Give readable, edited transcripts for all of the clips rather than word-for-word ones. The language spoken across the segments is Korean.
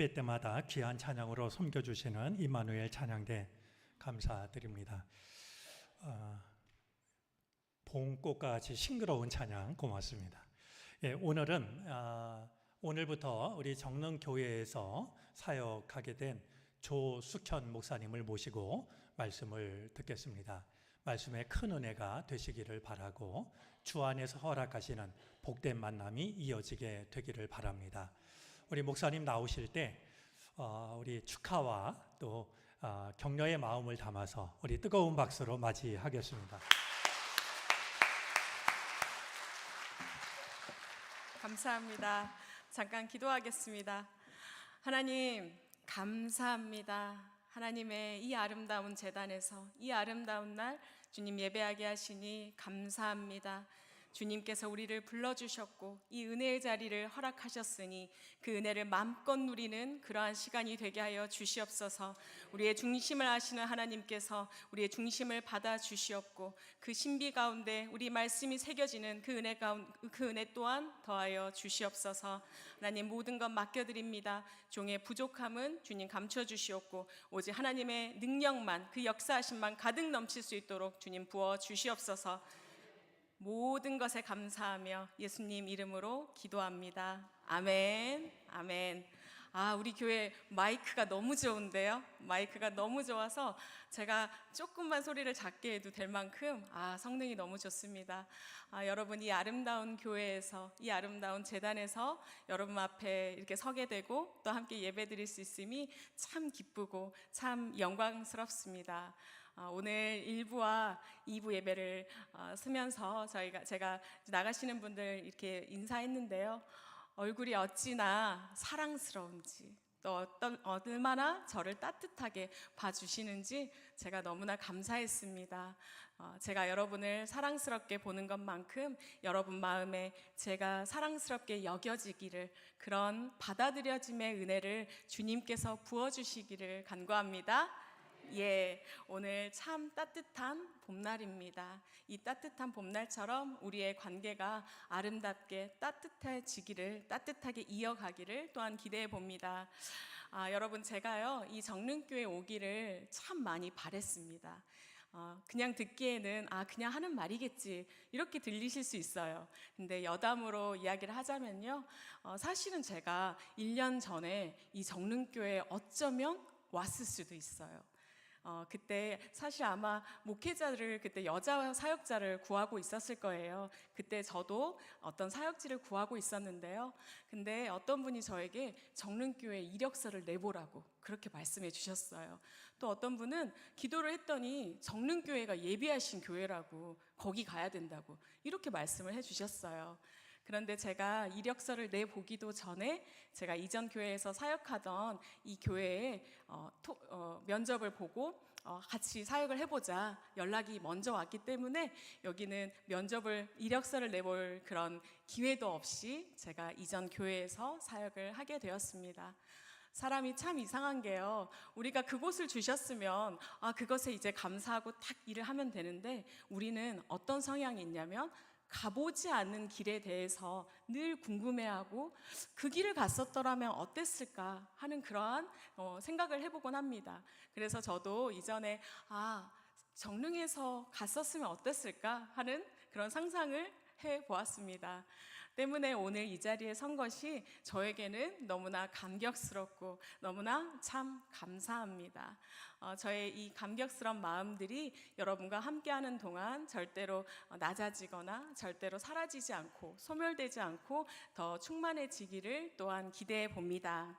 예배 때마다 귀한 찬양으로 섬겨주시는 임마누엘 찬양대 감사드립니다. 봄꽃같이 싱그러운 찬양 고맙습니다. 오늘부터 우리 정릉교회에서 사역하게 된 조숙현 목사님을 모시고 말씀을 듣겠습니다. 말씀에 큰 은혜가 되시기를 바라고 주 안에서 허락하시는 복된 만남이 이어지게 되기를 바랍니다. 우리 목사님 나오실 때 우리 축하와 또 격려의 마음을 담아서 우리 뜨거운 박수로 맞이하겠습니다. 감사합니다. 잠깐 기도하겠습니다. 하나님 감사합니다. 하나님의 이 아름다운 제단에서 이 아름다운 날 주님 예배하게 하시니 감사합니다. 주님께서 우리를 불러주셨고 이 은혜의 자리를 허락하셨으니 그 은혜를 마음껏 누리는 그러한 시간이 되게 하여 주시옵소서. 우리의 중심을 아시는 하나님께서 우리의 중심을 받아주시옵고 그 신비 가운데 우리 말씀이 새겨지는 그 은혜 또한 더하여 주시옵소서. 하나님 모든 것 맡겨드립니다. 종의 부족함은 주님 감춰주시옵고 오직 하나님의 능력만 그 역사하심만 가득 넘칠 수 있도록 주님 부어주시옵소서. 모든 것에 감사하며 예수님 이름으로 기도합니다. 아멘. 아멘. 우리 교회 마이크가 너무 좋은데요. 마이크가 너무 좋아서 제가 조금만 소리를 작게 해도 될 만큼 성능이 너무 좋습니다. 여러분 이 아름다운 교회에서 이 아름다운 제단에서 여러분 앞에 이렇게 서게 되고 또 함께 예배드릴 수 있음이 참 기쁘고 참 영광스럽습니다. 오늘 1부와 2부 예배를 쓰면서 제가 나가시는 분들 이렇게 인사했는데요. 얼굴이 어찌나 사랑스러운지 또 얼마나 저를 따뜻하게 봐주시는지 제가 너무나 감사했습니다. 제가 여러분을 사랑스럽게 보는 것만큼 여러분 마음에 제가 사랑스럽게 여겨지기를 그런 받아들여짐의 은혜를 주님께서 부어주시기를 간구합니다. 오늘 참 따뜻한 봄날입니다. 이 따뜻한 봄날처럼 우리의 관계가 아름답게 따뜻하게 이어가기를 또한 기대해 봅니다. 여러분 제가요 이 정릉교회 오기를 참 많이 바랬습니다. 그냥 듣기에는 그냥 하는 말이겠지 이렇게 들리실 수 있어요. 근데 여담으로 이야기를 하자면요, 사실은 제가 1년 전에 이 정릉교회에 어쩌면 왔을 수도 있어요. 그때 사실 아마 목회자를 그때 여자 사역자를 구하고 있었을 거예요. 그때 저도 어떤 사역지를 구하고 있었는데요. 근데 어떤 분이 저에게 정릉교회 이력서를 내보라고 그렇게 말씀해 주셨어요. 또 어떤 분은 기도를 했더니 정릉교회가 예비하신 교회라고 거기 가야 된다고 이렇게 말씀을 해 주셨어요. 그런데 제가 이력서를 내보기도 전에 제가 이전 교회에서 사역하던 이 교회에 면접을 보고 같이 사역을 해보자 연락이 먼저 왔기 때문에 여기는 이력서를 내볼 그런 기회도 없이 제가 이전 교회에서 사역을 하게 되었습니다. 사람이 참 이상한 게요, 우리가 그곳을 주셨으면 그것에 이제 감사하고 딱 일을 하면 되는데 우리는 어떤 성향이 있냐면 가보지 않는 길에 대해서 늘 궁금해하고 그 길을 갔었더라면 어땠을까 하는 그러한 생각을 해보곤 합니다. 그래서 저도 이전에 정릉에서 갔었으면 어땠을까 하는 그런 상상을 해보았습니다. 때문에 오늘 이 자리에 선 것이 저에게는 너무나 감격스럽고 너무나 참 감사합니다. 저의 이 감격스러운 마음들이 여러분과 함께하는 동안 절대로 낮아지거나 절대로 사라지지 않고 소멸되지 않고 더 충만해지기를 또한 기대해 봅니다.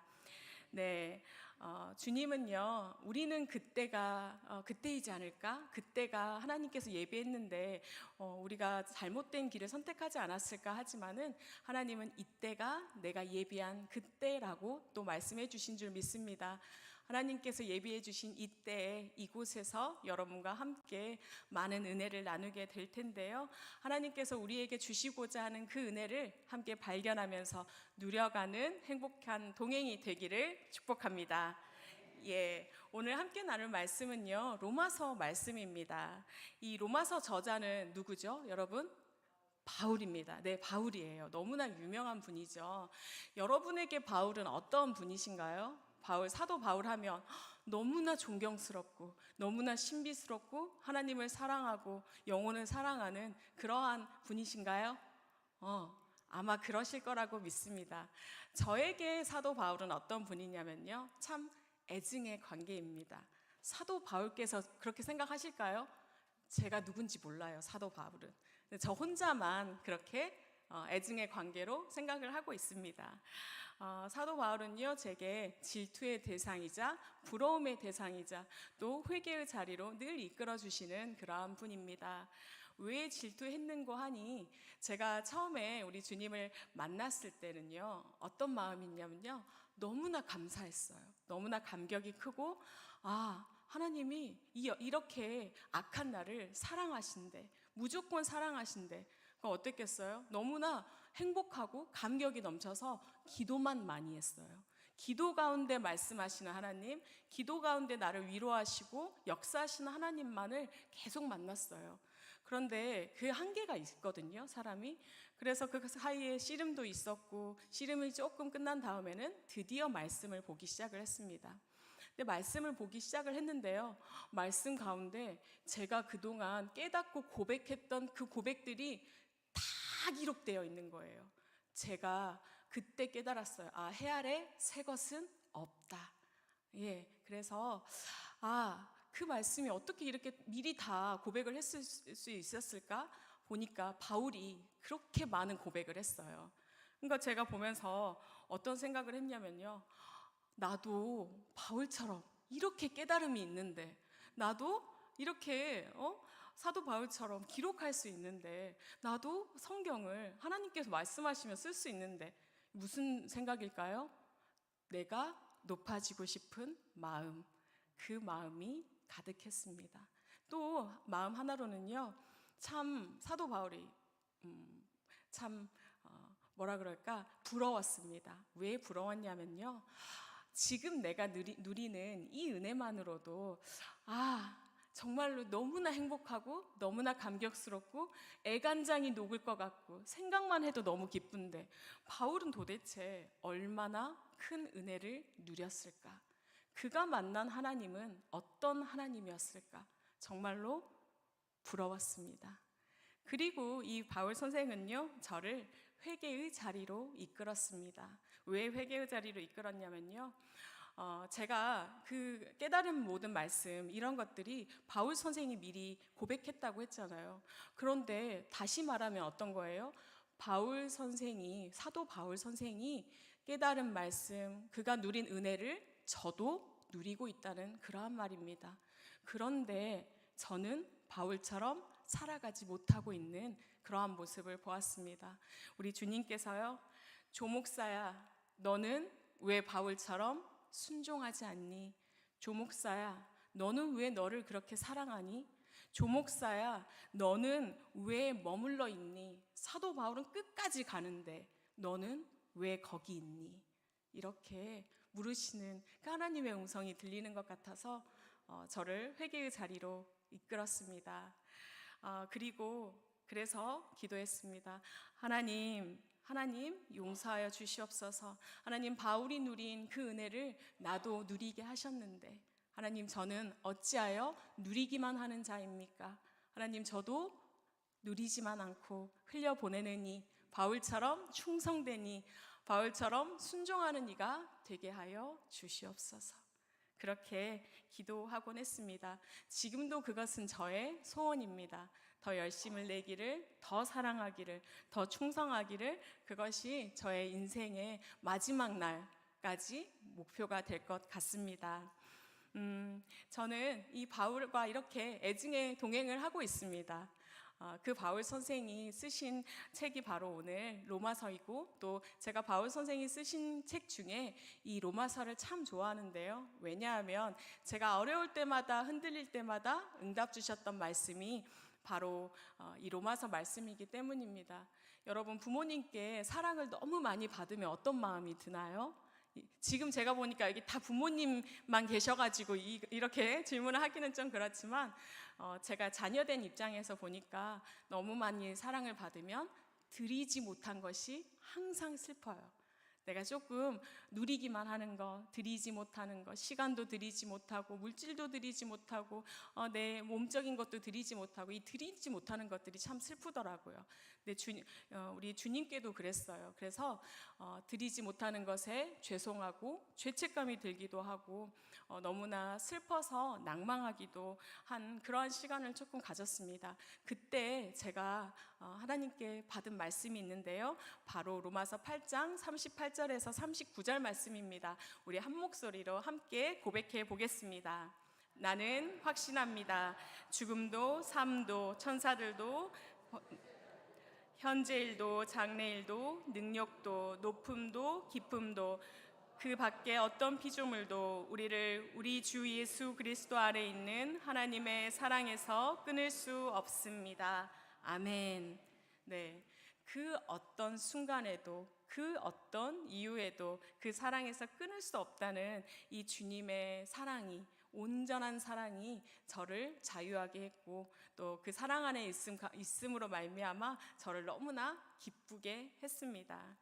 주님은요, 우리는 그때이지 않을까? 그때가 하나님께서 예비했는데 우리가 잘못된 길을 선택하지 않았을까 하지만은 하나님은 이때가 내가 예비한 그때라고 또 말씀해 주신 줄 믿습니다. 하나님께서 예비해 주신 이때에 이곳에서 여러분과 함께 많은 은혜를 나누게 될 텐데요, 하나님께서 우리에게 주시고자 하는 그 은혜를 함께 발견하면서 누려가는 행복한 동행이 되기를 축복합니다. 오늘 함께 나눌 말씀은요, 로마서 말씀입니다. 이 로마서 저자는 누구죠, 여러분? 바울입니다. 네, 바울이에요. 너무나 유명한 분이죠. 여러분에게 바울은 어떤 분이신가요? 사도 바울 하면 너무나 존경스럽고 너무나 신비스럽고 하나님을 사랑하고 영혼을 사랑하는 그러한 분이신가요? 아마 그러실 거라고 믿습니다. 저에게 사도 바울은 어떤 분이냐면요, 참 애증의 관계입니다. 사도 바울께서 그렇게 생각하실까요? 제가 누군지 몰라요, 사도 바울은. 저 혼자만 그렇게 애증의 관계로 생각을 하고 있습니다. 사도 바울은요, 제게 질투의 대상이자 부러움의 대상이자 또 회개의 자리로 늘 이끌어 주시는 그러한 분입니다. 왜 질투했는고 하니, 제가 처음에 우리 주님을 만났을 때는요, 어떤 마음이냐면요, 너무나 감사했어요. 너무나 감격이 크고, 하나님이 이렇게 악한 나를 사랑하신대, 무조건 사랑하신대. 그럼 어땠겠어요? 너무나 행복하고 감격이 넘쳐서 기도만 많이 했어요. 기도 가운데 말씀하시는 하나님, 기도 가운데 나를 위로하시고 역사하시는 하나님만을 계속 만났어요. 그런데 그 한계가 있거든요, 사람이. 그래서 그 사이에 씨름도 있었고, 씨름이 조금 끝난 다음에는 드디어 말씀을 보기 시작을 했습니다. 근데 말씀을 보기 시작을 했는데요, 말씀 가운데 제가 그동안 깨닫고 고백했던 그 고백들이 다 기록되어 있는 거예요. 제가 그때 깨달았어요. 해 아래 새 것은 없다. 그래서 그 말씀이 어떻게 이렇게 미리 다 고백을 했을 수 있었을까? 보니까 바울이 그렇게 많은 고백을 했어요. 그러니까 제가 보면서 어떤 생각을 했냐면요, 나도 바울처럼 이렇게 깨달음이 있는데, 나도 이렇게 사도 바울처럼 기록할 수 있는데, 나도 성경을 하나님께서 말씀하시면 쓸 수 있는데, 무슨 생각일까요? 내가 높아지고 싶은 마음, 그 마음이 가득했습니다. 또 마음 하나로는요, 참 사도 바울이 참 부러웠습니다. 왜 부러웠냐면요, 지금 내가 누리는 이 은혜만으로도 정말로 너무나 행복하고 너무나 감격스럽고 애간장이 녹을 것 같고 생각만 해도 너무 기쁜데, 바울은 도대체 얼마나 큰 은혜를 누렸을까? 그가 만난 하나님은 어떤 하나님이었을까? 정말로 부러웠습니다. 그리고 이 바울 선생은요, 저를 회개의 자리로 이끌었습니다. 왜 회개의 자리로 이끌었냐면요, 제가 그 깨달은 모든 말씀, 이런 것들이 바울 선생이 미리 고백했다고 했잖아요. 그런데 다시 말하면 어떤 거예요? 사도 바울 선생이 깨달은 말씀, 그가 누린 은혜를 저도 누리고 있다는 그러한 말입니다. 그런데 저는 바울처럼 살아가지 못하고 있는 그러한 모습을 보았습니다. 우리 주님께서요, 조목사야, 너는 왜 바울처럼 순종하지 않니? 조목사야, 너는 왜 너를 그렇게 사랑하니? 조목사야, 너는 왜 머물러 있니? 사도 바울은 끝까지 가는데 너는 왜 거기 있니? 이렇게 물으시는 그 하나님의 음성이 들리는 것 같아서 저를 회개의 자리로 이끌었습니다. 그래서 기도했습니다. 하나님 용서하여 주시옵소서. 하나님, 바울이 누린 그 은혜를 나도 누리게 하셨는데, 하나님, 저는 어찌하여 누리기만 하는 자입니까? 하나님, 저도 누리지만 않고 흘려보내느니 바울처럼 충성되니 바울처럼 순종하는 이가 되게 하여 주시옵소서. 그렇게 기도하곤 했습니다. 지금도 그것은 저의 소원입니다. 더 열심을 내기를, 더 사랑하기를, 더 충성하기를, 그것이 저의 인생의 마지막 날까지 목표가 될 것 같습니다. 저는 이 바울과 이렇게 애증의 동행을 하고 있습니다. 그 바울 선생이 쓰신 책이 바로 오늘 로마서이고, 또 제가 바울 선생이 쓰신 책 중에 이 로마서를 참 좋아하는데요. 왜냐하면 제가 어려울 때마다, 흔들릴 때마다 응답 주셨던 말씀이 바로 이 로마서 말씀이기 때문입니다. 여러분, 부모님께 사랑을 너무 많이 받으면 어떤 마음이 드나요? 지금 제가 보니까 여기 다 부모님만 계셔가지고 이렇게 질문을 하기는 좀 그렇지만, 제가 자녀된 입장에서 보니까 너무 많이 사랑을 받으면 드리지 못한 것이 항상 슬퍼요. 내가 조금 누리기만 하는 거, 드리지 못하는 거, 시간도 드리지 못하고 물질도 드리지 못하고 내 몸적인 것도 드리지 못하고 이 드리지 못하는 것들이 참 슬프더라고요. 근데 우리 주님께도 그랬어요. 그래서 드리지 못하는 것에 죄송하고 죄책감이 들기도 하고 너무나 슬퍼서 낭망하기도 한 그러한 시간을 조금 가졌습니다. 그때 제가 하나님께 받은 말씀이 있는데요. 바로 로마서 8장 38절에서 39절 말씀입니다. 우리 한 목소리로 함께 고백해 보겠습니다. 나는 확신합니다. 죽음도 삶도 천사들도 현재일도 장래일도 능력도 높음도 깊음도 그 밖에 어떤 피조물도 우리를 우리 주 예수 그리스도 아래 있는 하나님의 사랑에서 끊을 수 없습니다. 아멘. 네, 그 어떤 순간에도 그 어떤 이유에도 그 사랑에서 끊을 수 없다는 이 주님의 사랑이, 온전한 사랑이 저를 자유하게 했고 또 그 사랑 안에 있음으로 말미암아 저를 너무나 기쁘게 했습니다.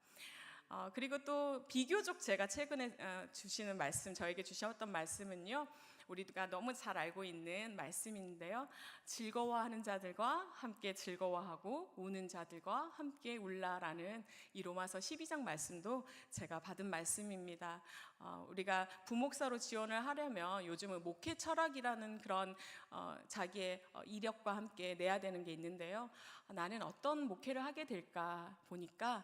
그리고 또 비교적 제가 최근에 주시는 말씀, 저에게 주셨던 말씀은요, 우리가 너무 잘 알고 있는 말씀인데요. 즐거워하는 자들과 함께 즐거워하고 우는 자들과 함께 울라라는 이 로마서 12장 말씀도 제가 받은 말씀입니다. 우리가 부목사로 지원을 하려면 요즘은 목회 철학이라는 그런 자기의 이력과 함께 내야 되는 게 있는데요. 나는 어떤 목회를 하게 될까 보니까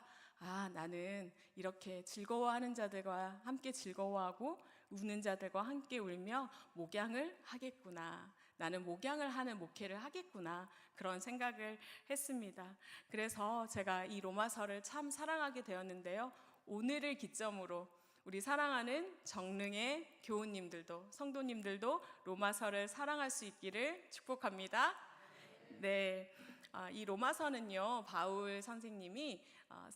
나는 이렇게 즐거워하는 자들과 함께 즐거워하고 우는 자들과 함께 울며 목양을 하겠구나. 나는 목양을 하는 목회를 하겠구나. 그런 생각을 했습니다. 그래서 제가 이 로마서를 참 사랑하게 되었는데요. 오늘을 기점으로 우리 사랑하는 정릉의 교우님들도 성도님들도 로마서를 사랑할 수 있기를 축복합니다. 네, 이 로마서는요, 바울 선생님이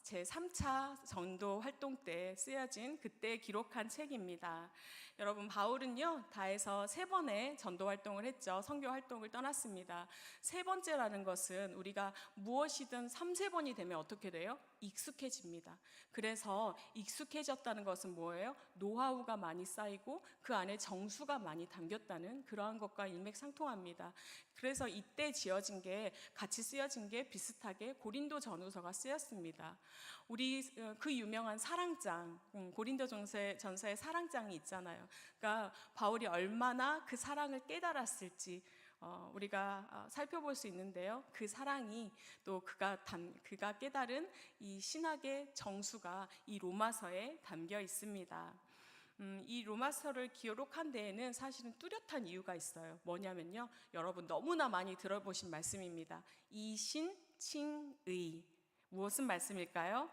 제 3차 전도 활동 때 쓰여진 그때 기록한 책입니다. 여러분, 바울은요 다해서 3번의 전도 활동을 했죠. 선교 활동을 떠났습니다. 3번째라는 것은 우리가 무엇이든 3, 4번이 되면 어떻게 돼요? 익숙해집니다. 그래서 익숙해졌다는 것은 뭐예요? 노하우가 많이 쌓이고 그 안에 정수가 많이 담겼다는 그러한 것과 일맥상통합니다. 그래서 이때 같이 쓰여진 게 비슷하게 고린도 전후서가 쓰였습니다. 우리 그 유명한 사랑장, 고린도 전서의 사랑장이 있잖아요. 그러니까 바울이 얼마나 그 사랑을 깨달았을지 우리가 살펴볼 수 있는데요. 그 사랑이 또 그가 깨달은 이 신학의 정수가 이 로마서에 담겨 있습니다. 이 로마서를 기록한 데에는 사실은 뚜렷한 이유가 있어요. 뭐냐면요, 여러분 너무나 많이 들어보신 말씀입니다. 이신칭의. 무엇은 말씀일까요?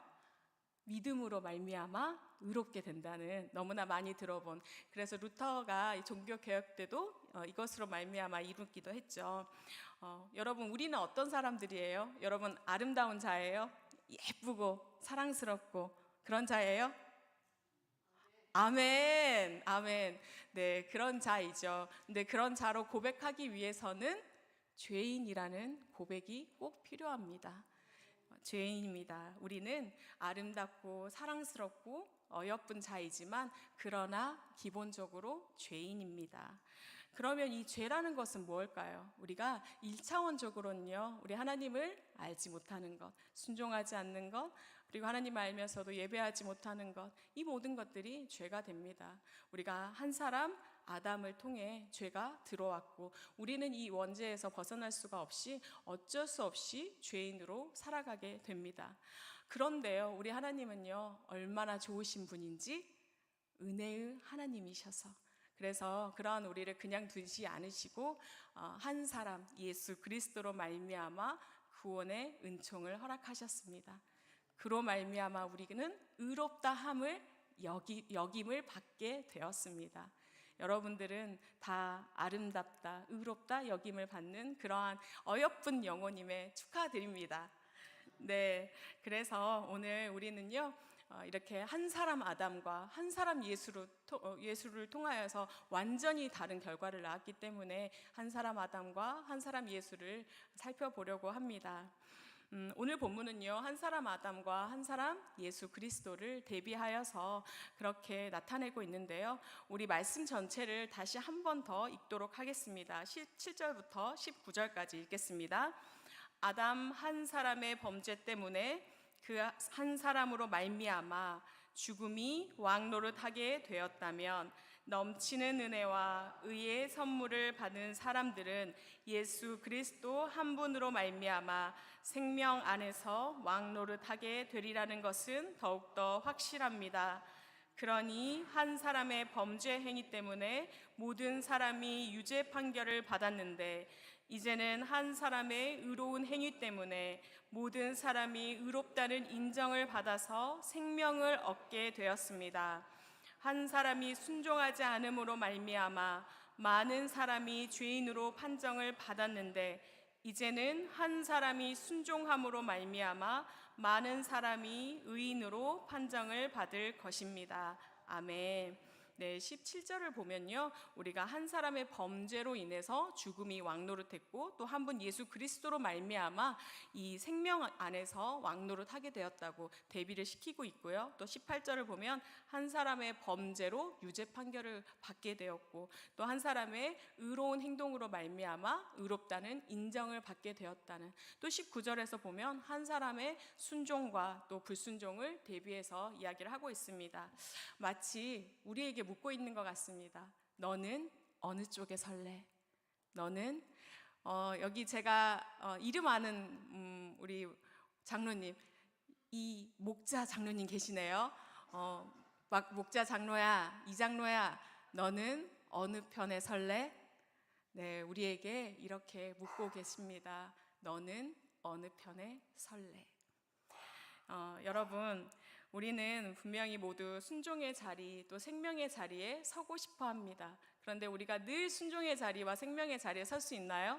믿음으로 말미암아 의롭게 된다는, 너무나 많이 들어본, 그래서 루터가 종교 개혁 때도 이것으로 말미암아 이루기도 했죠. 여러분, 우리는 어떤 사람들이에요? 여러분, 아름다운 자예요? 예쁘고 사랑스럽고 그런 자예요? 아멘, 아멘. 네, 그런 자이죠. 근데 그런 자로 고백하기 위해서는 죄인이라는 고백이 꼭 필요합니다. 죄인입니다. 우리는 아름답고 사랑스럽고 어여쁜 자이지만 그러나 기본적으로 죄인입니다. 그러면 이 죄라는 것은 무엇일까요? 우리가 1차원적으로는요, 우리 하나님을 알지 못하는 것, 순종하지 않는 것, 그리고 하나님을 알면서도 예배하지 못하는 것, 이 모든 것들이 죄가 됩니다. 우리가 한 사람 아담을 통해 죄가 들어왔고 우리는 이 원죄에서 벗어날 수가 없이 어쩔 수 없이 죄인으로 살아가게 됩니다. 그런데요, 우리 하나님은요 얼마나 좋으신 분인지 은혜의 하나님이셔서, 그래서 그러한 우리를 그냥 두지 않으시고 한 사람 예수 그리스도로 말미암아 구원의 은총을 허락하셨습니다. 그로 말미암아 우리는 의롭다 함을 여김을 받게 되었습니다. 여러분들은 다 아름답다, 의롭다 여김을 받는 그러한 어여쁜 영혼임에 축하드립니다. 네, 그래서 오늘 우리는요 이렇게 한 사람 아담과 한 사람 예수를 통하여서 완전히 다른 결과를 낳았기 때문에 한 사람 아담과 한 사람 예수를 살펴보려고 합니다. 오늘 본문은요, 한 사람 아담과 한 사람 예수 그리스도를 대비하여서 그렇게 나타내고 있는데요. 우리 말씀 전체를 다시 한 번 더 읽도록 하겠습니다. 17절부터 19절까지 읽겠습니다. 아담 한 사람의 범죄 때문에 그 한 사람으로 말미암아 죽음이 왕노릇하게 되었다면 넘치는 은혜와 의의 선물을 받은 사람들은 예수 그리스도 한 분으로 말미암아 생명 안에서 왕노릇하게 되리라는 것은 더욱더 확실합니다. 그러니 한 사람의 범죄 행위 때문에 모든 사람이 유죄 판결을 받았는데 이제는 한 사람의 의로운 행위 때문에 모든 사람이 의롭다는 인정을 받아서 생명을 얻게 되었습니다. 한 사람이 순종하지 않음으로 말미암아 많은 사람이 죄인으로 판정을 받았는데 이제는 한 사람이 순종함으로 말미암아 많은 사람이 의인으로 판정을 받을 것입니다. 아멘. 네, 17절을 보면요, 우리가 한 사람의 범죄로 인해서 죽음이 왕노릇했고 또 한 분 예수 그리스도로 말미암아 이 생명 안에서 왕노릇하게 되었다고 대비를 시키고 있고요. 또 18절을 보면 한 사람의 범죄로 유죄 판결을 받게 되었고 또 한 사람의 의로운 행동으로 말미암아 의롭다는 인정을 받게 되었다는, 또 19절에서 보면 한 사람의 순종과 또 불순종을 대비해서 이야기를 하고 있습니다. 마치 우리에게 묻고 있는 것 같습니다. 너는 어느 쪽에 설래? 너는 여기 제가 이름 아는 우리 장로님, 이 목자 장로님 계시네요. 막 목자 장로야, 이 장로야, 너는 어느 편에 설래? 네, 우리에게 이렇게 묻고 계십니다. 너는 어느 편에 설래? 여러분, 우리는 분명히 모두 순종의 자리 또 생명의 자리에 서고 싶어 합니다. 그런데 우리가 늘 순종의 자리와 생명의 자리에 설 수 있나요?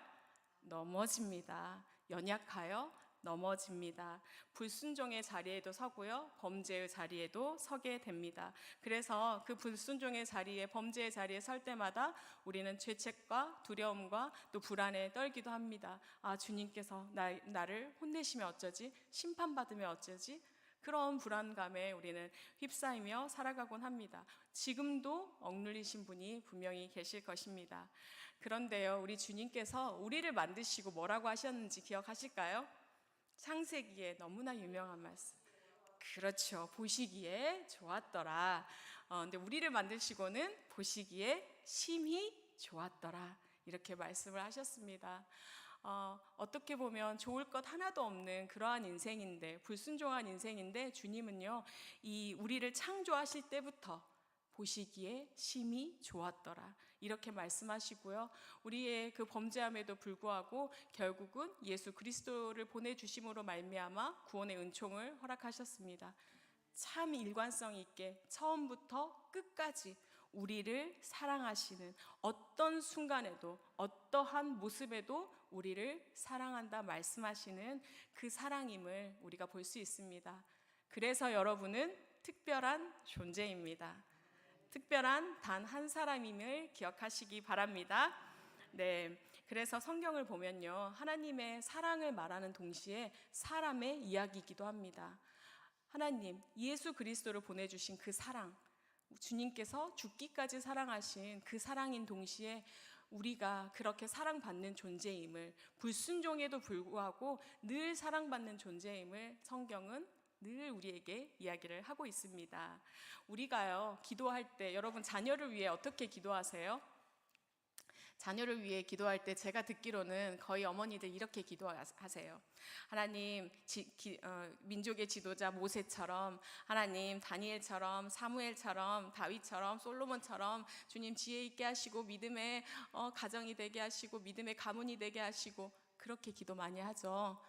넘어집니다. 연약하여 넘어집니다. 불순종의 자리에도 서고요, 범죄의 자리에도 서게 됩니다. 그래서 그 불순종의 자리에, 범죄의 자리에 설 때마다 우리는 죄책과 두려움과 또 불안에 떨기도 합니다. 아, 주님께서 나를 혼내시면 어쩌지? 심판받으면 어쩌지? 그런 불안감에 우리는 휩싸이며 살아가곤 합니다. 지금도 억눌리신 분이 분명히 계실 것입니다. 그런데요, 우리 주님께서 우리를 만드시고 뭐라고 하셨는지 기억하실까요? 창세기에 너무나 유명한 말씀. 그렇죠. 보시기에 좋았더라. 근데 우리를 만드시고는 보시기에 심히 좋았더라. 이렇게 말씀을 하셨습니다. 어떻게 보면 좋을 것 하나도 없는 그러한 인생인데, 불순종한 인생인데 주님은요, 이 우리를 창조하실 때부터 보시기에 심히 좋았더라 이렇게 말씀하시고요, 우리의 그 범죄함에도 불구하고 결국은 예수 그리스도를 보내주심으로 말미암아 구원의 은총을 허락하셨습니다. 참 일관성 있게 처음부터 끝까지 우리를 사랑하시는, 어떤 순간에도 어떠한 모습에도 우리를 사랑한다 말씀하시는 그 사랑임을 우리가 볼 수 있습니다. 그래서 여러분은 특별한 존재입니다. 특별한 단 한 사람임을 기억하시기 바랍니다. 네, 그래서 성경을 보면요, 하나님의 사랑을 말하는 동시에 사람의 이야기이기도 합니다. 하나님, 예수 그리스도를 보내주신 그 사랑, 주님께서 죽기까지 사랑하신 그 사랑인 동시에 우리가 그렇게 사랑받는 존재임을, 불순종에도 불구하고 늘 사랑받는 존재임을 성경은 늘 우리에게 이야기를 하고 있습니다. 우리가요, 기도할 때 여러분 자녀를 위해 어떻게 기도하세요? 자녀를 위해 기도할 때 제가 듣기로는 거의 어머니들 이렇게 기도하세요. 하나님, 민족의 지도자 모세처럼, 하나님 다니엘처럼, 사무엘처럼, 다윗처럼, 솔로몬처럼 주님 지혜 있게 하시고 믿음의 가정이 되게 하시고 믿음의 가문이 되게 하시고, 그렇게 기도 많이 하죠.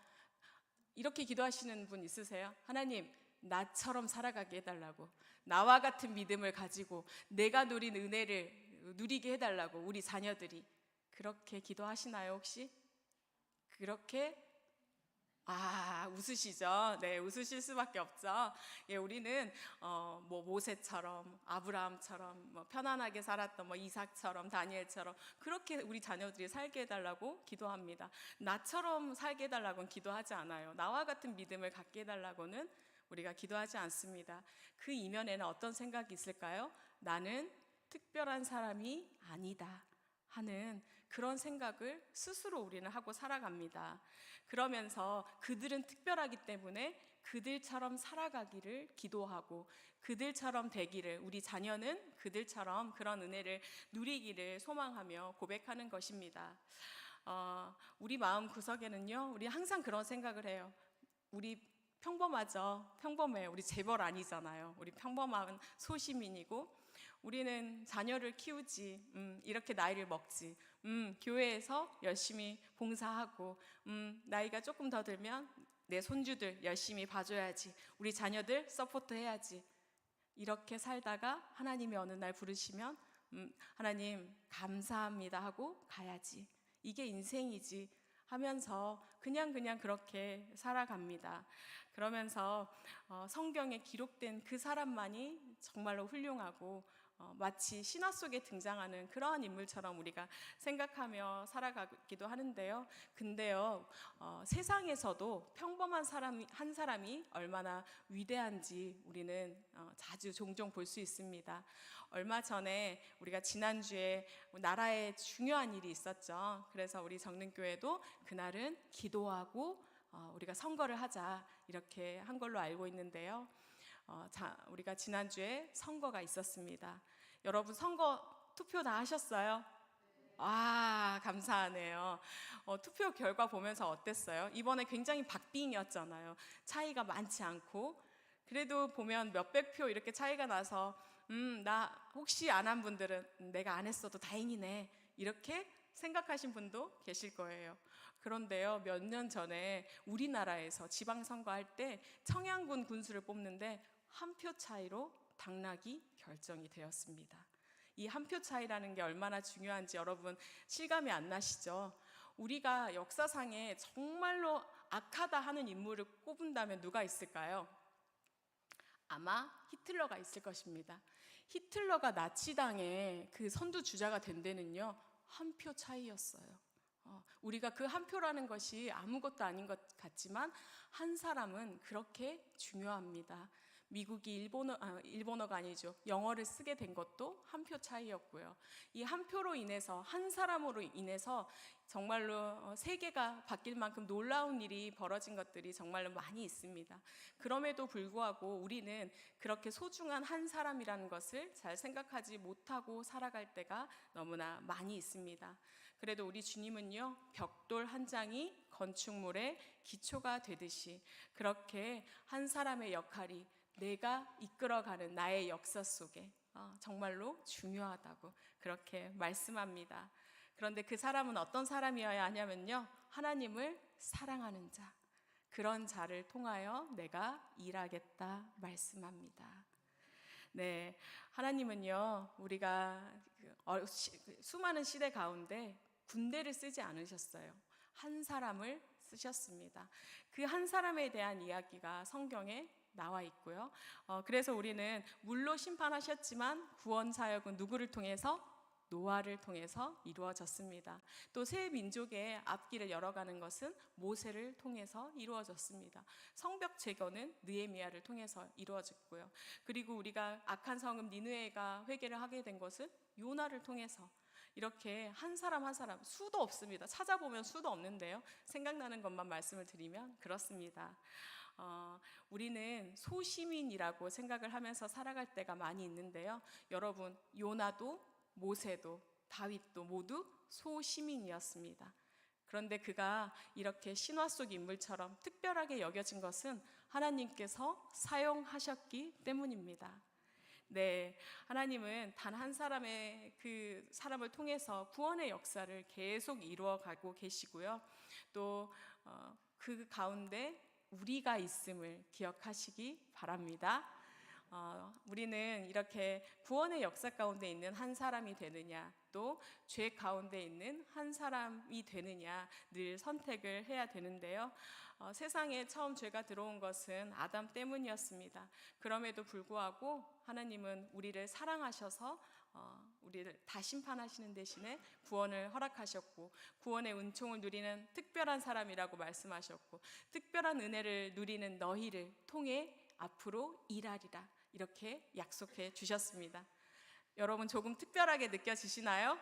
이렇게 기도하시는 분 있으세요? 하나님, 나처럼 살아가게 해달라고, 나와 같은 믿음을 가지고 내가 누린 은혜를 누리게 해달라고 우리 자녀들이, 그렇게 기도하시나요 혹시? 그렇게 웃으시죠? 네, 웃으실 수밖에 없죠. 예, 우리는 뭐 모세처럼, 아브라함처럼, 뭐 편안하게 살았던 뭐 이삭처럼, 다니엘처럼 그렇게 우리 자녀들이 살게 해달라고 기도합니다. 나처럼 살게 해달라고는 기도하지 않아요. 나와 같은 믿음을 갖게 해달라고는 우리가 기도하지 않습니다. 그 이면에는 어떤 생각이 있을까요? 나는 특별한 사람이 아니다 하는 그런 생각을 스스로 우리는 하고 살아갑니다. 그러면서 그들은 특별하기 때문에 그들처럼 살아가기를 기도하고 그들처럼 되기를, 우리 자녀는 그들처럼 그런 은혜를 누리기를 소망하며 고백하는 것입니다. 우리 마음 구석에는요, 우리 항상 그런 생각을 해요. 우리 평범하죠. 평범해요. 우리 재벌 아니잖아요. 우리 평범한 소시민이고 우리는 자녀를 키우지, 이렇게 나이를 먹지, 교회에서 열심히 봉사하고, 나이가 조금 더 들면 내 손주들 열심히 봐줘야지, 우리 자녀들 서포트 해야지. 이렇게 살다가 하나님이 어느 날 부르시면, 하나님 감사합니다 하고 가야지. 이게 인생이지 하면서 그냥 그렇게 살아갑니다. 그러면서 성경에 기록된 그 사람만이 정말로 훌륭하고 마치 신화 속에 등장하는 그러한 인물처럼 우리가 생각하며 살아가기도 하는데요. 근데요, 세상에서도 평범한 한 사람이 얼마나 위대한지 우리는 자주 종종 볼 수 있습니다. 얼마 전에 우리가 지난주에 나라에 중요한 일이 있었죠. 그래서 우리 정릉교회도 그날은 기도하고 우리가 선거를 하자 이렇게 한 걸로 알고 있는데요. 우리가 지난주에 선거가 있었습니다. 여러분 선거 투표 다 하셨어요? 감사하네요. 투표 결과 보면서 어땠어요? 이번에 굉장히 박빙이었잖아요. 차이가 많지 않고 그래도 보면 몇백 표 이렇게 차이가 나서 나 혹시 안 한 분들은 내가 안 했어도 다행이네 이렇게 생각하신 분도 계실 거예요. 그런데요, 몇 년 전에 우리나라에서 지방선거할 때 청양군 군수를 뽑는데 한 표 차이로 당락이 결정이 되었습니다. 이 한 표 차이라는 게 얼마나 중요한지 여러분 실감이 안 나시죠? 우리가 역사상에 정말로 악하다 하는 인물을 꼽은다면 누가 있을까요? 아마 히틀러가 있을 것입니다. 히틀러가 나치당의 그 선두주자가 된 데는요, 한 표 차이였어요. 우리가 그 한 표라는 것이 아무것도 아닌 것 같지만 한 사람은 그렇게 중요합니다. 미국이 일본어가 아니죠. 영어를 쓰게 된 것도 한 표 차이였고요. 이 한 표로 인해서, 한 사람으로 인해서 정말로 세계가 바뀔 만큼 놀라운 일이 벌어진 것들이 정말로 많이 있습니다. 그럼에도 불구하고 우리는 그렇게 소중한 한 사람이라는 것을 잘 생각하지 못하고 살아갈 때가 너무나 많이 있습니다. 그래도 우리 주님은요, 벽돌 한 장이 건축물의 기초가 되듯이 그렇게 한 사람의 역할이 내가 이끌어가는 나의 역사 속에 정말로 중요하다고 그렇게 말씀합니다. 그런데 그 사람은 어떤 사람이어야 하냐면요, 하나님을 사랑하는 자, 그런 자를 통하여 내가 일하겠다 말씀합니다. 네, 하나님은요, 우리가 수많은 시대 가운데 군대를 쓰지 않으셨어요. 한 사람을 쓰셨습니다. 그 한 사람에 대한 이야기가 성경에 나와 있고요. 그래서 우리는 물로 심판하셨지만 구원 사역은 누구를 통해서? 노아를 통해서 이루어졌습니다. 또 새 민족의 앞길을 열어가는 것은 모세를 통해서 이루어졌습니다. 성벽 재건은 느헤미야를 통해서 이루어졌고요. 그리고 우리가 악한 성읍 니느웨가 회개를 하게 된 것은 요나를 통해서, 이렇게 한 사람 한 사람 수도 없습니다. 찾아보면 수도 없는데요. 생각나는 것만 말씀을 드리면 그렇습니다. 우리는 소시민이라고 생각을 하면서 살아갈 때가 많이 있는데요. 여러분, 요나도 모세도 다윗도 모두 소시민이었습니다. 그런데 그가 이렇게 신화 속 인물처럼 특별하게 여겨진 것은 하나님께서 사용하셨기 때문입니다. 네, 하나님은 단 한 사람의 그 사람을 통해서 구원의 역사를 계속 이루어가고 계시고요. 또 그 가운데 우리가 있음을 기억하시기 바랍니다. 우리는 이렇게 구원의 역사 가운데 있는 한 사람이 되느냐, 또 죄 가운데 있는 한 사람이 되느냐 늘 선택을 해야 되는데요. 세상에 처음 죄가 들어온 것은 아담 때문이었습니다. 그럼에도 불구하고 하나님은 우리를 사랑하셔서 우리를 다 심판하시는 대신에 구원을 허락하셨고, 구원의 은총을 누리는 특별한 사람이라고 말씀하셨고, 특별한 은혜를 누리는 너희를 통해 앞으로 일하리라 이렇게 약속해 주셨습니다. 여러분 조금 특별하게 느껴지시나요?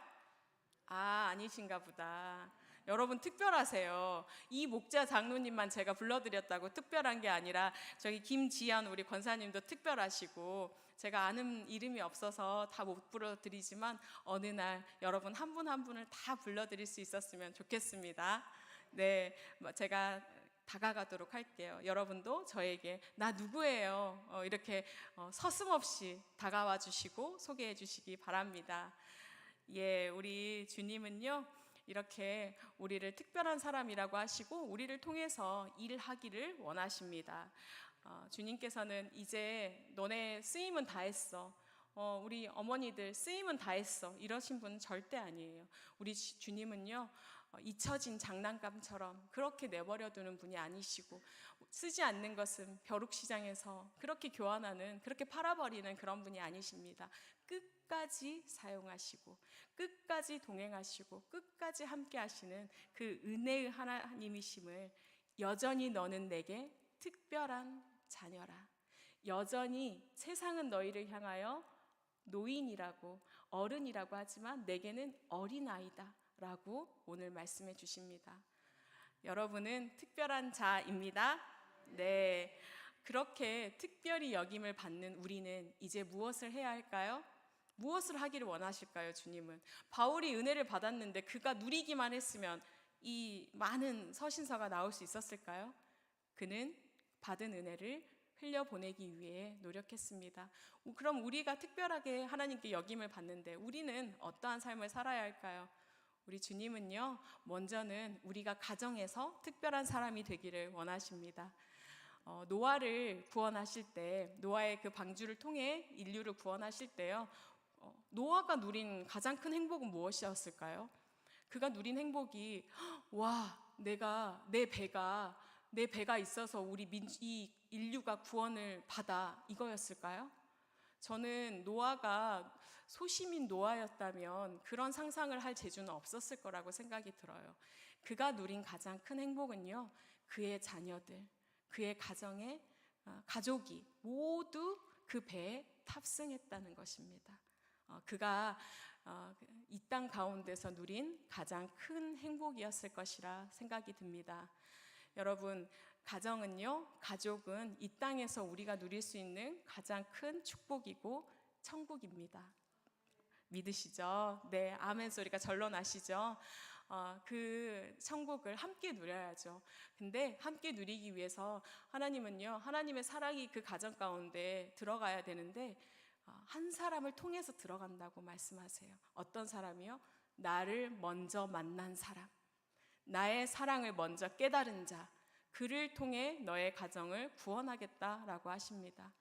아니신가 보다. 여러분 특별하세요. 이 목자 장로님만 제가 불러드렸다고 특별한 게 아니라 저기 김지연 우리 권사님도 특별하시고, 제가 아는 이름이 없어서 다 못 불러드리지만 어느 날 여러분 한 분 한 분을 다 불러드릴 수 있었으면 좋겠습니다. 네, 제가 다가가도록 할게요. 여러분도 저에게 나 누구예요? 이렇게 서슴없이 다가와 주시고 소개해 주시기 바랍니다. 예, 우리 주님은요 이렇게 우리를 특별한 사람이라고 하시고 우리를 통해서 일하기를 원하십니다. 주님께서는 이제 너네 쓰임은 다 했어, 우리 어머니들 쓰임은 다 했어 이러신 분은 절대 아니에요. 우리 주님은요 잊혀진 장난감처럼 그렇게 내버려 두는 분이 아니시고, 쓰지 않는 것은 벼룩시장에서 그렇게 교환하는, 그렇게 팔아버리는 그런 분이 아니십니다. 끝까지 사용하시고 끝까지 동행하시고 끝까지 함께 하시는 그 은혜의 하나님이심을, 여전히 너는 내게 특별한 자녀라, 여전히 세상은 너희를 향하여 노인이라고 어른이라고 하지만 내게는 어린아이다 라고 오늘 말씀해 주십니다. 여러분은 특별한 자입니다. 네, 그렇게 특별히 여김을 받는 우리는 이제 무엇을 해야 할까요? 무엇을 하기를 원하실까요? 주님은 바울이 은혜를 받았는데 그가 누리기만 했으면 이 많은 서신서가 나올 수 있었을까요? 그는 받은 은혜를 흘려보내기 위해 노력했습니다. 그럼 우리가 특별하게 하나님께 여김을 받는데 우리는 어떠한 삶을 살아야 할까요? 우리 주님은요 먼저는 우리가 가정에서 특별한 사람이 되기를 원하십니다. 노아를 구원하실 때, 노아의 그 방주를 통해 인류를 구원하실 때요, 노아가 누린 가장 큰 행복은 무엇이었을까요? 그가 누린 행복이 와, 내 배가 있어서 이 인류가 구원을 받아, 이거였을까요? 저는 노아가 소시민 노아였다면 그런 상상을 할 재주는 없었을 거라고 생각이 들어요. 그가 누린 가장 큰 행복은요, 그의 자녀들, 그의 가족이 모두 그 배에 탑승했다는 것입니다. 그가 이 땅 가운데서 누린 가장 큰 행복이었을 것이라 생각이 듭니다. 여러분, 가족은 이 땅에서 우리가 누릴 수 있는 가장 큰 축복이고 천국입니다. 믿으시죠? 네, 아멘 소리가 절로 나시죠? 그 천국을 함께 누려야죠. 근데 함께 누리기 위해서 하나님은요, 하나님의 사랑이 그 가정 가운데 들어가야 되는데 한 사람을 통해서 들어간다고 말씀하세요. 어떤 사람이요? 나를 먼저 만난 사람, 나의 사랑을 먼저 깨달은 자, 그를 통해 너의 가정을 구원하겠다라고 하십니다.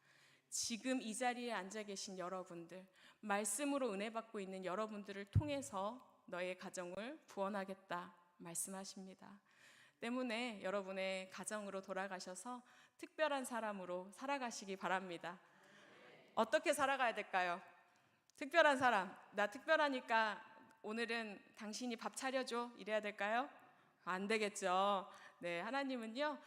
지금 이 자리에 앉아 계신 여러분들, 말씀으로 은혜 받고 있는 여러분들을 통해서 너의 가정을 구원하겠다 말씀하십니다. 때문에 여러분의 가정으로 돌아가셔서 특별한 사람으로 살아가시기 바랍니다. 어떻게 살아가야 될까요? 특별한 사람, 나 특별하니까 오늘은 당신이 밥 차려줘 이래야 될까요? 안 되겠죠. 네, 하나님은요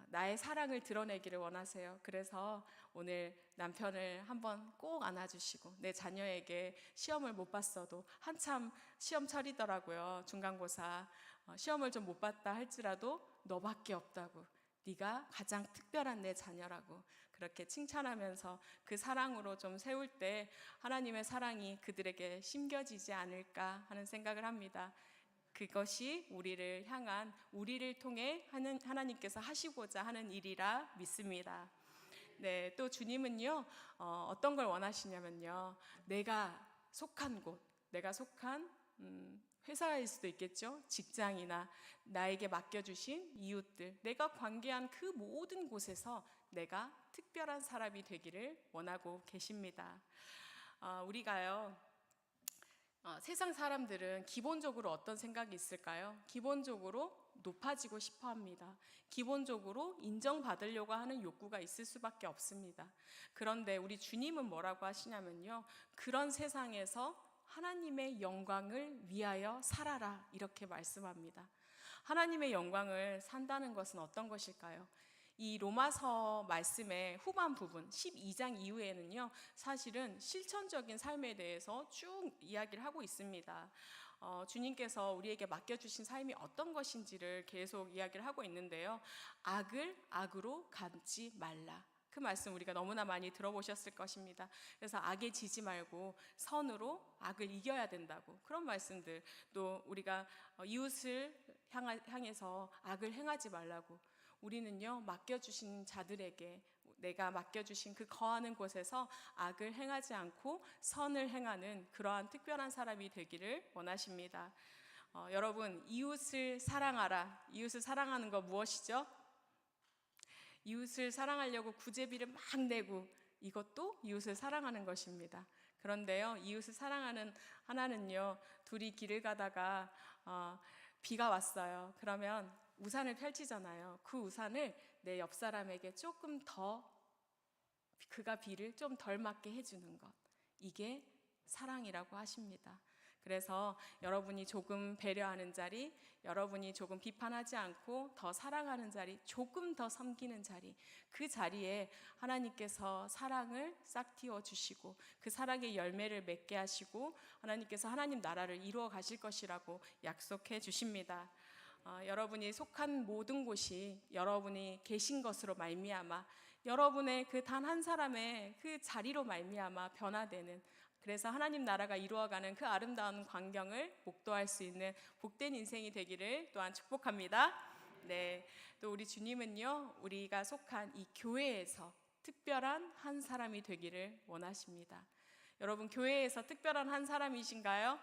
나의 사랑을 드러내기를 원하세요. 그래서 오늘 남편을 한번 꼭 안아주시고, 내 자녀에게 시험을 못 봤어도, 한참 시험 차리더라고요, 중간고사. 시험을 좀 못 봤다 할지라도 너밖에 없다고, 네가 가장 특별한 내 자녀라고 그렇게 칭찬하면서 그 사랑으로 좀 세울 때 하나님의 사랑이 그들에게 심겨지지 않을까 하는 생각을 합니다. 그것이 우리를 향한, 우리를 통해 하나님께서 하시고자 하는 일이라 믿습니다. 네, 또 주님은요 어떤 걸 원하시냐면요, 내가 속한 곳, 내가 속한 회사일 수도 있겠죠, 직장이나 나에게 맡겨주신 이웃들, 내가 관계한 그 모든 곳에서 내가 특별한 사람이 되기를 원하고 계십니다. 우리가요 세상 사람들은 기본적으로 어떤 생각이 있을까요? 기본적으로 높아지고 싶어 합니다. 기본적으로 인정받으려고 하는 욕구가 있을 수밖에 없습니다. 그런데 우리 주님은 뭐라고 하시냐면요. 그런 세상에서 하나님의 영광을 위하여 살아라, 이렇게 말씀합니다. 하나님의 영광을 산다는 것은 어떤 것일까요? 이 로마서 말씀의 후반 부분 12장 이후에는요, 사실은 실천적인 삶에 대해서 쭉 이야기를 하고 있습니다. 주님께서 우리에게 맡겨주신 삶이 어떤 것인지를 계속 이야기를 하고 있는데요. 악을 악으로 갚지 말라. 그 말씀 우리가 너무나 많이 들어보셨을 것입니다. 그래서 악에 지지 말고 선으로 악을 이겨야 된다고, 그런 말씀들, 또 우리가 이웃을 향해서 악을 행하지 말라고, 우리는요 맡겨주신 자들에게, 내가 맡겨주신 그 거하는 곳에서 악을 행하지 않고 선을 행하는 그러한 특별한 사람이 되기를 원하십니다. 여러분, 이웃을 사랑하라. 이웃을 사랑하는 거 무엇이죠? 이웃을 사랑하려고 구제비를 막 내고, 이것도 이웃을 사랑하는 것입니다. 그런데요, 이웃을 사랑하는 하나는요, 둘이 길을 가다가 비가 왔어요. 그러면 우산을 펼치잖아요. 그 우산을 내 옆 사람에게 조금 더, 그가 비를 좀 덜 맞게 해주는 것, 이게 사랑이라고 하십니다. 그래서 여러분이 조금 배려하는 자리, 여러분이 조금 비판하지 않고 더 사랑하는 자리, 조금 더 섬기는 자리, 그 자리에 하나님께서 사랑을 싹 틔워주시고 그 사랑의 열매를 맺게 하시고 하나님께서 하나님 나라를 이루어 가실 것이라고 약속해 주십니다. 여러분이 속한 모든 곳이 여러분이 계신 것으로 말미암아, 여러분의 그 단 한 사람의 그 자리로 말미암아 변화되는, 그래서 하나님 나라가 이루어가는 그 아름다운 광경을 목도할 수 있는 복된 인생이 되기를 또한 축복합니다. 네, 또 우리 주님은요, 우리가 속한 이 교회에서 특별한 한 사람이 되기를 원하십니다. 여러분, 교회에서 특별한 한 사람이신가요?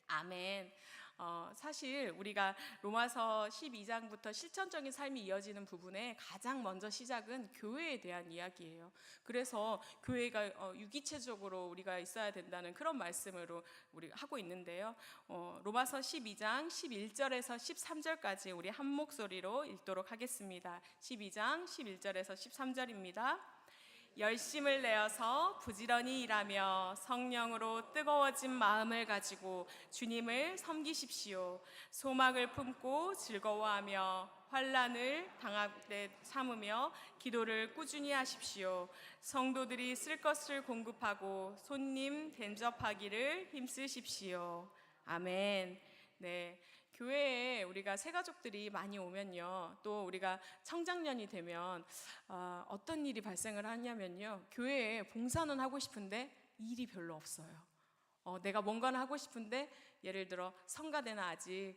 아멘. 사실 우리가 로마서 12장부터 실천적인 삶이 이어지는 부분에 가장 먼저 시작은 교회에 대한 이야기예요. 그래서 교회가 유기체적으로 우리가 있어야 된다는 그런 말씀으로 우리가 하고 있는데요. 로마서 12장 11절에서 13절까지 우리 한 목소리로 읽도록 하겠습니다. 12장 11절에서 13절입니다. 열심을 내어서 부지런히 일하며 성령으로 뜨거워진 마음을 가지고 주님을 섬기십시오. 소망을 품고 즐거워하며 환난을 당하되 참으며 기도를 꾸준히 하십시오. 성도들이 쓸 것을 공급하고 손님 대접하기를 힘쓰십시오. 아멘. 네, 교회에 우리가 새 가족들이 많이 오면요, 또 우리가 청장년이 되면 어떤 일이 발생을 하냐면요, 교회에 봉사는 하고 싶은데 일이 별로 없어요. 내가 뭔가는 하고 싶은데, 예를 들어 성가대나 아직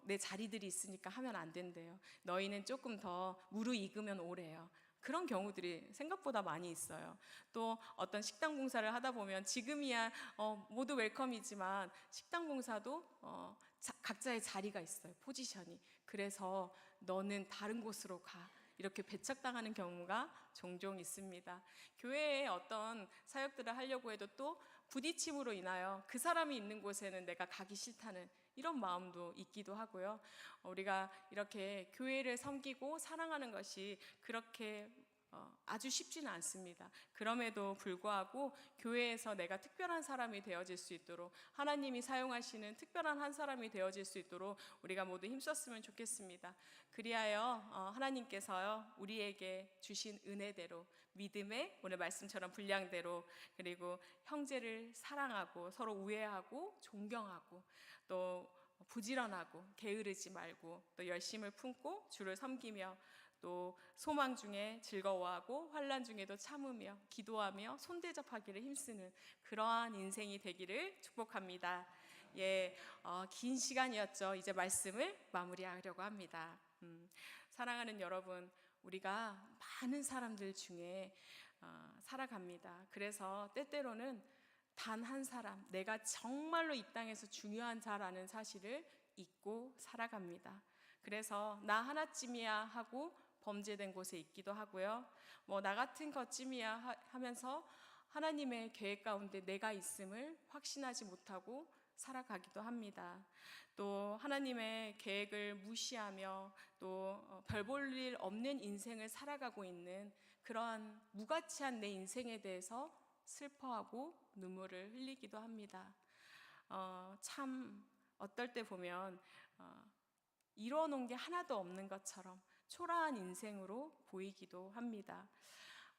내 자리들이 있으니까 하면 안 된대요. 너희는 조금 더 무르익으면 오래요. 그런 경우들이 생각보다 많이 있어요. 또 어떤 식당 봉사를 하다 보면 지금이야 모두 웰컴이지만 식당 봉사도 각자의 자리가 있어요. 포지션이. 그래서 너는 다른 곳으로 가, 이렇게 배척당하는 경우가 종종 있습니다. 교회에 어떤 사역들을 하려고 해도 또 부딪힘으로 인하여 그 사람이 있는 곳에는 내가 가기 싫다는 이런 마음도 있기도 하고요. 우리가 이렇게 교회를 섬기고 사랑하는 것이 그렇게 아주 쉽지는 않습니다. 그럼에도 불구하고 교회에서 내가 특별한 사람이 되어질 수 있도록, 하나님이 사용하시는 특별한 한 사람이 되어질 수 있도록 우리가 모두 힘썼으면 좋겠습니다. 그리하여 하나님께서요, 우리에게 주신 은혜대로, 믿음의 오늘 말씀처럼 분량대로, 그리고 형제를 사랑하고 서로 우애하고 존경하고 또 부지런하고 게으르지 말고 또 열심을 품고 주를 섬기며 또 소망 중에 즐거워하고 환난 중에도 참으며 기도하며 손대접하기를 힘쓰는 그러한 인생이 되기를 축복합니다. 예, 긴 시간이었죠. 이제 말씀을 마무리하려고 합니다. 사랑하는 여러분, 우리가 많은 사람들 중에 살아갑니다. 그래서 때때로는 단 한 사람, 내가 정말로 이 땅에서 중요한 자라는 사실을 잊고 살아갑니다. 그래서 나 하나쯤이야 하고 범죄된 곳에 있기도 하고요. 나 같은 것쯤이야 하면서 하나님의 계획 가운데 내가 있음을 확신하지 못하고 살아가기도 합니다. 또 하나님의 계획을 무시하며 또 별 볼 일 없는 인생을 살아가고 있는 그러한 무가치한 내 인생에 대해서 슬퍼하고 눈물을 흘리기도 합니다. 참 어떨 때 보면 이뤄놓은 게 하나도 없는 것처럼 초라한 인생으로 보이기도 합니다.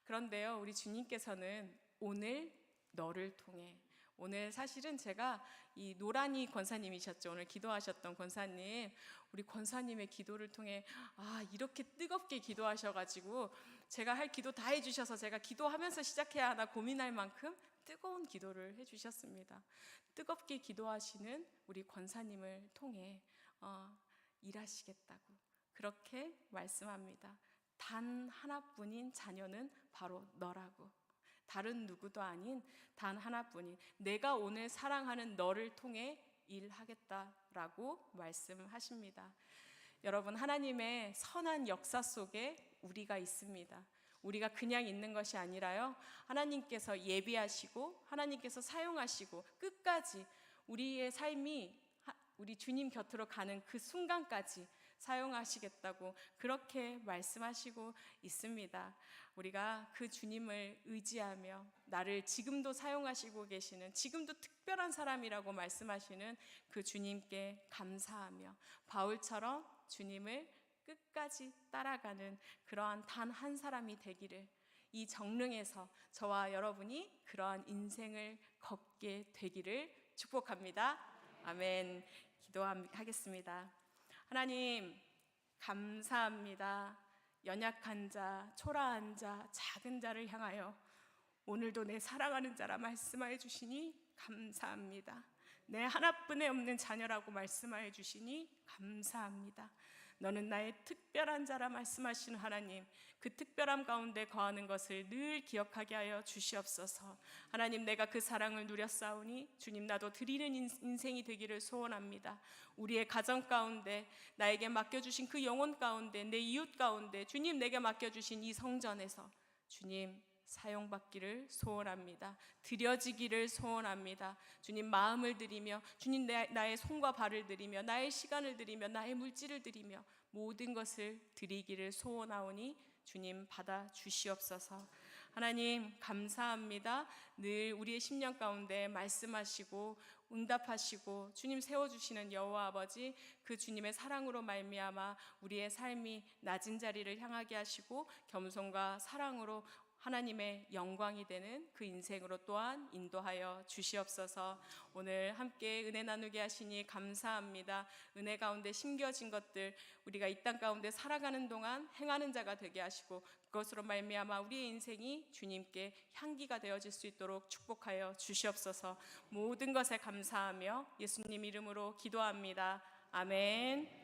그런데요, 우리 주님께서는 오늘 너를 통해, 오늘 사실은 제가 이 노란이 권사님이셨죠. 오늘 기도하셨던 권사님, 우리 권사님의 기도를 통해 이렇게 뜨겁게 기도하셔가지고 제가 할 기도 다 해주셔서 제가 기도하면서 시작해야 하나 고민할 만큼 뜨거운 기도를 해주셨습니다. 뜨겁게 기도하시는 우리 권사님을 통해 일하시겠다고 그렇게 말씀합니다. 단 하나뿐인 자녀는 바로 너라고. 다른 누구도 아닌 단 하나뿐인 내가 오늘 사랑하는 너를 통해 일하겠다라고 말씀하십니다. 여러분, 하나님의 선한 역사 속에 우리가 있습니다. 우리가 그냥 있는 것이 아니라요, 하나님께서 예비하시고 하나님께서 사용하시고 끝까지 우리의 삶이 우리 주님 곁으로 가는 그 순간까지 사용하시겠다고 그렇게 말씀하시고 있습니다. 우리가 그 주님을 의지하며 나를 지금도 사용하시고 계시는, 지금도 특별한 사람이라고 말씀하시는 그 주님께 감사하며 바울처럼 주님을 끝까지 따라가는 그러한 단 한 사람이 되기를, 이 정릉에서 저와 여러분이 그러한 인생을 걷게 되기를 축복합니다. 아멘. 기도하겠습니다. 하나님, 감사합니다. 연약한 자, 초라한 자, 작은 자를 향하여 오늘도 내 사랑하는 자라 말씀하여 주시니 감사합니다. 내 하나뿐에 없는 자녀라고 말씀하여 주시니 감사합니다. 너는 나의 특별한 자라 말씀하시는 하나님, 그 특별함 가운데 거하는 것을 늘 기억하게 하여 주시옵소서. 하나님, 내가 그 사랑을 누렸사오니 주님, 나도 드리는 인생이 되기를 소원합니다. 우리의 가정 가운데, 나에게 맡겨주신 그 영혼 가운데, 내 이웃 가운데, 주님 내게 맡겨주신 이 성전에서 주님 사용받기를 소원합니다. 드려지기를 소원합니다. 주님, 마음을 드리며, 주님 나의 손과 발을 드리며, 나의 시간을 드리며, 나의 물질을 드리며 모든 것을 드리기를 소원하오니 주님 받아 주시옵소서. 하나님, 감사합니다. 늘 우리의 심령 가운데 말씀하시고 응답하시고 주님 세워주시는 여호와 아버지, 그 주님의 사랑으로 말미암아 우리의 삶이 낮은 자리를 향하게 하시고 겸손과 사랑으로 하나님의 영광이 되는 그 인생으로 또한 인도하여 주시옵소서. 오늘 함께 은혜 나누게 하시니 감사합니다. 은혜 가운데 심겨진 것들 우리가 이 땅 가운데 살아가는 동안 행하는 자가 되게 하시고 그것으로 말미암아 우리의 인생이 주님께 향기가 되어질 수 있도록 축복하여 주시옵소서. 모든 것에 감사하며 예수님 이름으로 기도합니다. 아멘.